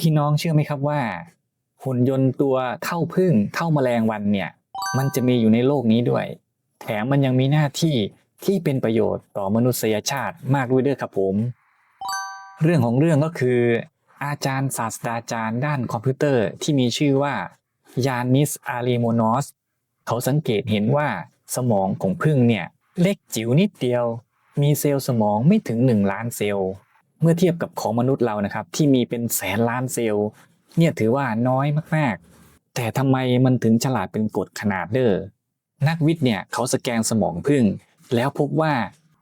พี่น้องเชื่อไหมครับว่าหุ่นยนต์ตัวเท่าผึ้งเท่าแมลงวันเนี่ยมันจะมีอยู่ในโลกนี้ด้วยแถมมันยังมีหน้าที่ที่เป็นประโยชน์ต่อมนุษยชาติมากด้วยเด้อครับผมเรื่องของเรื่องก็คืออาจารย์ศาสตราจารย์ด้านคอมพิวเตอร์ที่มีชื่อว่ายานิสอาริโมนอสเขาสังเกตเห็นว่าสมองของผึ้งเนี่ยเล็กจิ๋วนิดเดียวมีเซลล์สมองไม่ถึง1 ล้านเซลล์เมื่อเทียบกับของมนุษย์เรานะครับที่มีเป็นแสนล้านเซลล์เนี่ยถือว่าน้อยมากๆแต่ทำไมมันถึงฉลาดเป็นกฎขนาดเด้อนักวิทย์เนี่ยเขาสแกนสมองผึ้งแล้วพบว่า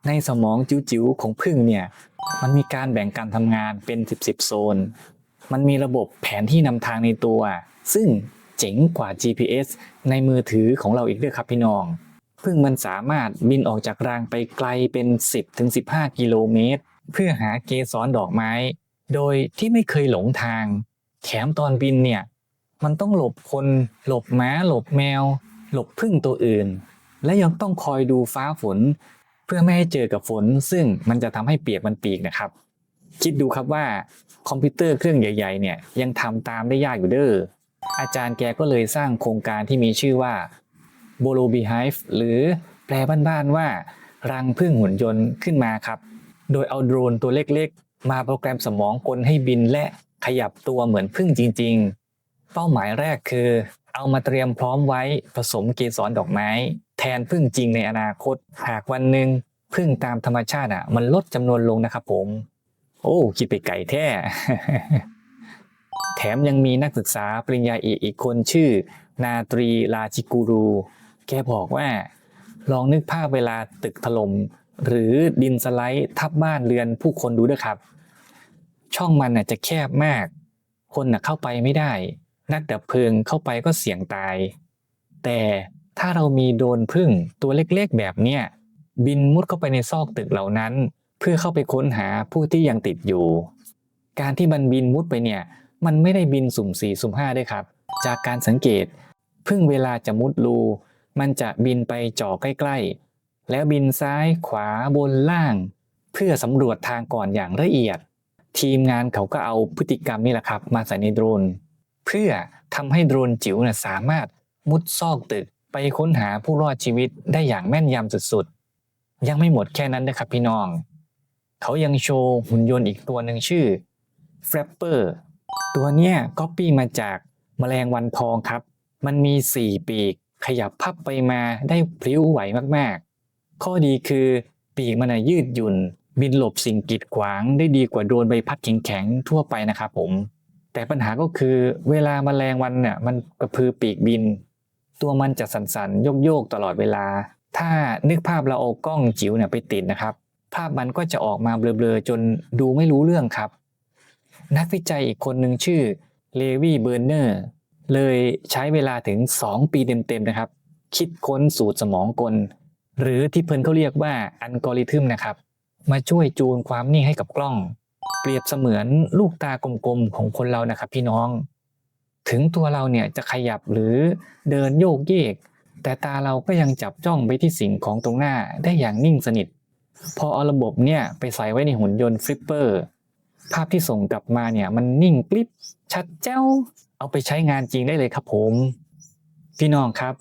ในสมองจิ๋วๆของผึ้งเนี่ยมันมีการแบ่งการทำงานเป็น10โซนมันมีระบบแผนที่นำทางในตัวซึ่งเจ๋งกว่า GPS ในมือถือของเราอีกด้วยครับพี่น้องผึ้งมันสามารถบินออกจากรังไปไกลเป็น10-15 กิโลเมตรเพื่อหาเกสรดอกไม้โดยที่ไม่เคยหลงทางแถมตอนบินเนี่ยมันต้องหลบคนหลบม้าหลบแมวหลบผึ้งตัวอื่นและยังต้องคอยดูฟ้าฝนเพื่อไม่ให้เจอกับฝนซึ่งมันจะทำให้เปียกมันปีกนะครับคิดดูครับว่าคอมพิวเตอร์เครื่องใหญ่ๆเนี่ยยังทำตามได้ยากอยู่เด้ออาจารย์แกก็เลยสร้างโครงการที่มีชื่อว่า Bolo Beehive หรือแปลบ้านๆว่ารังผึ้งหุ่นยนต์ขึ้นมาครับโดยเอาโดรนตัวเล็กๆมาโปรแกรมสมองกลให้บินและขยับตัวเหมือนผึ้งจริงๆเป้าหมายแรกคือเอามาเตรียมพร้อมไว้ผสมเกสรดอกไม้แทนผึ้งจริงในอนาคตหากวันหนึ่งผึ้งตามธรรมชาติมันลดจำนวนลงนะครับผมโอ้คิดไปไกลแท้ แถมยังมีนักศึกษาปริญญาเอกอีกคนชื่อนาตรีราชิกูรูแกบอกว่าลองนึกภาพเวลาตึกถล่มหรือดินสไลด์ทับบ้านเรือนผู้คนดูด้วยครับช่องมันจะแคบมากคนเข้าไปไม่ได้นักดับเพลิงเข้าไปก็เสี่ยงตายแต่ถ้าเรามีโดรนผึ้งตัวเล็กๆแบบเนี้ยบินมุดเข้าไปในซอกตึกเหล่านั้นเพื่อเข้าไปค้นหาผู้ที่ยังติดอยู่การที่มันบินมุดไปเนี่ยมันไม่ได้บินสุ่ม4สุ่ม5ด้วยครับจากการสังเกตผึ้งเวลาจะมุดรูมันจะบินไปจ่อใกล้ๆแล้วบินซ้ายขวาบนล่างเพื่อสำรวจทางก่อนอย่างละเอียดทีมงานเขาก็เอาพฤติกรรมนี่แหละครับมาใส่ในโดรนเพื่อทำให้โดรนจิ๋วสามารถมุดซอกตึกไปค้นหาผู้รอดชีวิตได้อย่างแม่นยำสุดๆยังไม่หมดแค่นั้นนะครับพี่น้องเขายังโชว์หุ่นยนต์อีกตัวหนึ่งชื่อ Flapper ตัวเนี้ยก๊อปปี้มาจากแมลงวันทองครับมันมี4ปีกขยับพับไปมาได้พลิ้วไหวมากๆข้อดีคือปีกมันยืดหยุ่นบินหลบสิ่งกีดขวางได้ดีกว่าโดนใบพัดแข็งๆทั่วไปนะครับผมแต่ปัญหาก็คือเวลาแมลงวันเนี่ยมันกระพือปีกบินตัวมันจะสั่นๆโยกๆตลอดเวลาถ้านึกภาพเราเอากล้องจิ๋วไปติดนะครับภาพมันก็จะออกมาเบลอๆจนดูไม่รู้เรื่องครับนักวิจัยอีกคนหนึ่งชื่อเลวี่เบอร์เนอร์เลยใช้เวลาถึง2 ปีเต็มๆนะครับคิดค้นสูตรสมองกลหรือที่เพิ่นเขาเรียกว่าอัลกอริทึมนะครับมาช่วยจูนความนิ่งให้กับกล้องเปรียบเสมือนลูกตากลมๆของคนเรานะครับพี่น้องถึงตัวเราเนี่ยจะขยับหรือเดินโยกเยกแต่ตาเราก็ยังจับจ้องไปที่สิ่งของตรงหน้าได้อย่างนิ่งสนิทพอเอาระบบเนี่ยไปใส่ไว้ในหุ่นยนต์ฟลิปเปอร์ภาพที่ส่งกลับมาเนี่ยมันนิ่งกริบชัดแจ้วเอาไปใช้งานจริงได้เลยครับผมพี่น้องครับ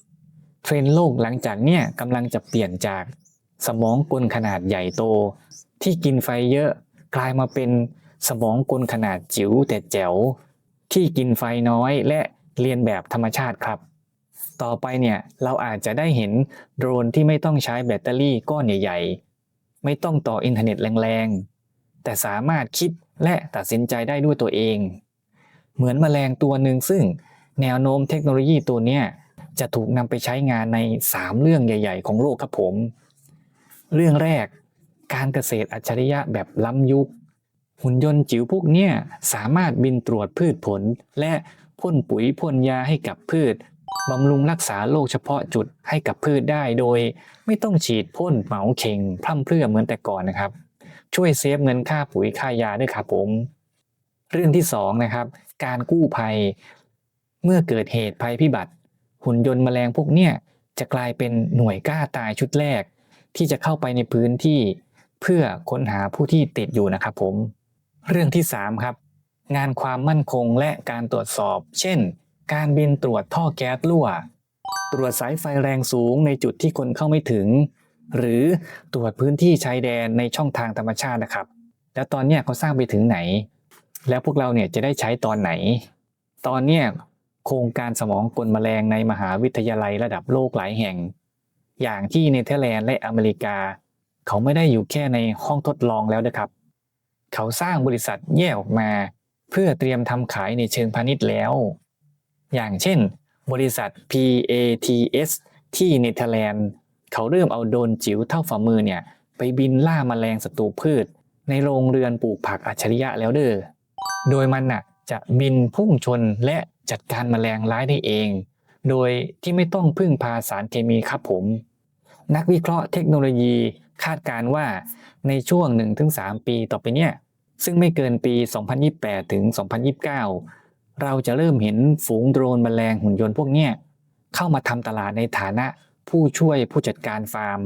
เทรนด์โลกหลังจากเนี่ยกำลังจะเปลี่ยนจากสมองกลขนาดใหญ่โตที่กินไฟเยอะกลายมาเป็นสมองกลขนาดจิ๋วแต่แจ๋วที่กินไฟน้อยและเรียนแบบธรรมชาติครับต่อไปเนี่ยเราอาจจะได้เห็นโดรนที่ไม่ต้องใช้แบตเตอรี่ก้อนใหญ่ๆไม่ต้องต่ออินเทอร์เน็ตแรงๆแต่สามารถคิดและตัดสินใจได้ด้วยตัวเองเหมือนแมลงตัวหนึ่งซึ่งแนวโน้มเทคโนโลยีตัวเนี้ยจะถูกนำไปใช้งานใน3 เรื่องใหญ่ๆของโลกครับผมเรื่องแรกการเกษตรอัจฉริยะแบบล้ำยุคหุ่นยนต์จิ๋วพวกเนี้ยสามารถบินตรวจพืชผลและพ่นปุ๋ยพ่นยาให้กับพืชบำรุงรักษาโรคเฉพาะจุดให้กับพืชได้โดยไม่ต้องฉีดพ่นเหมาเข่งพร่ำเพรื่อเหมือนแต่ก่อนนะครับช่วยเซฟเงินค่าปุ๋ยค่ายาด้วยครับผมเรื่องที่2นะครับการกู้ภัยเมื่อเกิดเหตุภัยพิบัติหุ่นยนต์แมลงพวกเนี้ยจะกลายเป็นหน่วยกล้าตายชุดแรกที่จะเข้าไปในพื้นที่เพื่อค้นหาผู้ที่ติดอยู่นะครับผมเรื่องที่3ครับ งานความมั่นคงและการตรวจสอบเช่นการบินตรวจท่อแก๊สรั่วตรวจสายไฟแรงสูงในจุดที่คนเข้าไม่ถึงหรือตรวจพื้นที่ชายแดนในช่องทางธรรมชาตินะครับแล้วตอนเนี้ยเขาสร้างไปถึงไหนแล้วพวกเราเนี่ยจะได้ใช้ตอนไหนตอนเนี้ยโครงการสมองกลแมลงในมหาวิทยาลัยระดับโลกหลายแห่งอย่างที่เนเธอร์แลนด์และอเมริกาเขาไม่ได้อยู่แค่ในห้องทดลองแล้วนะครับเขาสร้างบริษัทแยกออกมาเพื่อเตรียมทำขายในเชิงพาณิชย์แล้วอย่างเช่นบริษัท PATS ที่เนเธอร์แลนด์เขาเริ่มเอาโดรนจิ๋วเท่าฝ่ามือเนี่ยไปบินล่าแมลงศัตรูพืชในโรงเรือนปลูกผักอัจฉริยะแล้วเด้อโดยมันน่ะจะบินพุ่งชนและจัดการแมลงร้ายได้เองโดยที่ไม่ต้องพึ่งพาสารเคมีครับผมนักวิเคราะห์เทคโนโลยีคาดการณ์ว่าในช่วง 1-3 ปีต่อไปเนี่ยซึ่งไม่เกินปี 2028 ถึง 2029 เราจะเริ่มเห็นฝูงโดรนแมลงหุ่นยนต์พวกเนี้ยเข้ามาทำตลาดในฐานะผู้ช่วยผู้จัดการฟาร์ม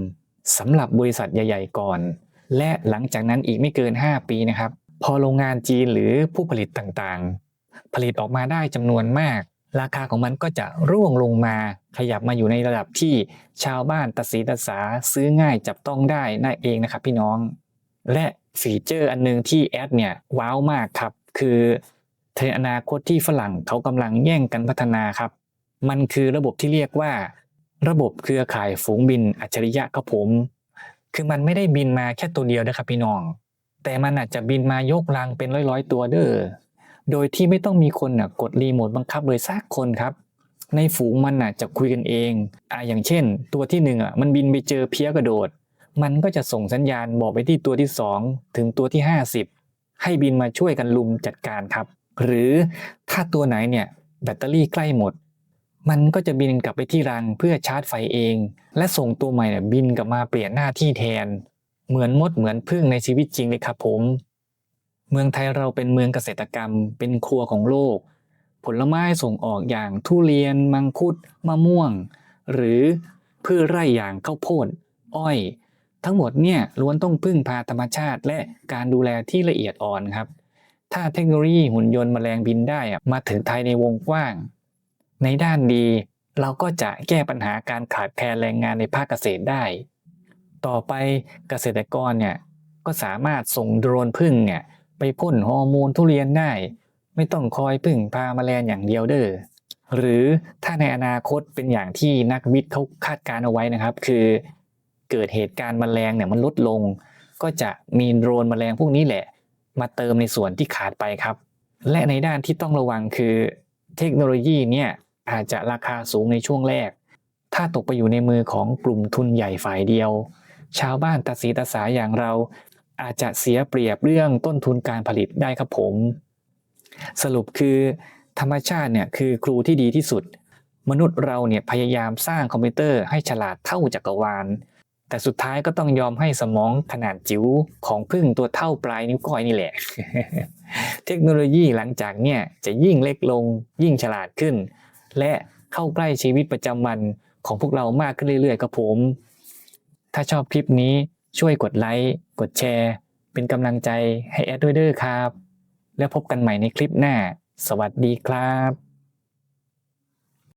สำหรับบริษัทใหญ่ๆก่อนและหลังจากนั้นอีกไม่เกิน 5 ปีนะครับพอโรงงานจีนหรือผู้ผลิตต่างๆผลิตออกมาได้จำนวนมากราคาของมันก็จะร่วงลงมาขยับมาอยู่ในระดับที่ชาวบ้านตะสีตะสาซื้อง่ายจับต้องได้นั่นเองนะครับพี่น้องและฟีเจอร์อันนึงที่แอดเนี่ยว้าวมากครับคือในอนาคตที่ฝรั่งเขากำลังแย่งกันพัฒนาครับมันคือระบบที่เรียกว่าระบบเครือข่ายฝูงบินอัจฉริยะครับผมคือมันไม่ได้บินมาแค่ตัวเดียวนะครับพี่น้องแต่มันอาจจะบินมายกลังเป็นร้อยๆตัวเด้อโดยที่ไม่ต้องมีคนกดรีโมทบังคับเลยสักคนครับในฝูงมันจะคุยกันเองอย่างเช่นตัวที่1มันบินไปเจอเพี้ยกระโดดมันก็จะส่งสัญญาณบอกไปที่ตัวที่2ถึงตัวที่50ให้บินมาช่วยกันลุมจัดการครับหรือถ้าตัวไหนเนี่ยแบตเตอรี่ใกล้หมดมันก็จะบินกลับไปที่รังเพื่อชาร์จไฟเองและส่งตัวใหม่บินกลับมาเปลี่ยนหน้าที่แทนเหมือนมดเหมือนผึ้งในชีวิตจริงเลยครับผมเมืองไทยเราเป็นเมืองเกษตรกรรมเป็นครัวของโลกผลไม้ส่งออกอย่างทุเรียนมังคุดมะม่วงหรือพืชไร่อย่างข้าวโพดอ้อยทั้งหมดเนี่ยล้วนต้องพึ่งพาธรรมชาติและการดูแลที่ละเอียดอ่อนครับถ้าเทคโนโลยีหุ่นยนต์แมลงบินได้มาถึงไทยในวงกว้างในด้านดีเราก็จะแก้ปัญหาการขาดแคลนแรงงานในภาคเกษตรได้ต่อไปเกษตรกรเนี่ยก็สามารถส่งโดรนผึ้งเนี่ยไปพ่นฮอร์โมนทุเรียนได้ไม่ต้องคอยพึ่งพาแมลงอย่างเดียวเด้อหรือถ้าในอนาคตเป็นอย่างที่นักวิทย์เขาคาดการณ์เอาไว้นะครับคือเกิดเหตุการณ์แมลงเนี่ยมันลดลงก็จะมีโดรนแมลงพวกนี้แหละมาเติมในส่วนที่ขาดไปครับและในด้านที่ต้องระวังคือเทคโนโลยีเนี่ยอาจจะราคาสูงในช่วงแรกถ้าตกไปอยู่ในมือของกลุ่มทุนใหญ่ฝ่ายเดียวชาวบ้านตาสีตาสาอย่างเราอาจจะเสียเปรียบเรื่องต้นทุนการผลิตได้ครับผมสรุปคือธรรมชาติเนี่ยคือครูที่ดีที่สุดมนุษย์เราเนี่ยพยายามสร้างคอมพิวเตอร์ให้ฉลาดเท่าจักรวาลแต่สุดท้ายก็ต้องยอมให้สมองขนาดจิ๋วของผึ้งตัวเท่าปลายนิ้วก้อยนี่แหละ เทคโนโลยีหลังจากเนี่ยจะยิ่งเล็กลงยิ่งฉลาดขึ้นและเข้าใกล้ชีวิตประจำวันของพวกเรามากขึ้นเรื่อยๆครับผมถ้าชอบคลิปนี้ช่วยกดไลค์กดแชร์เป็นกำลังใจให้แอดด้วยเด้อครับแล้วพบกันใหม่ในคลิปหน้าสวัสดีครับ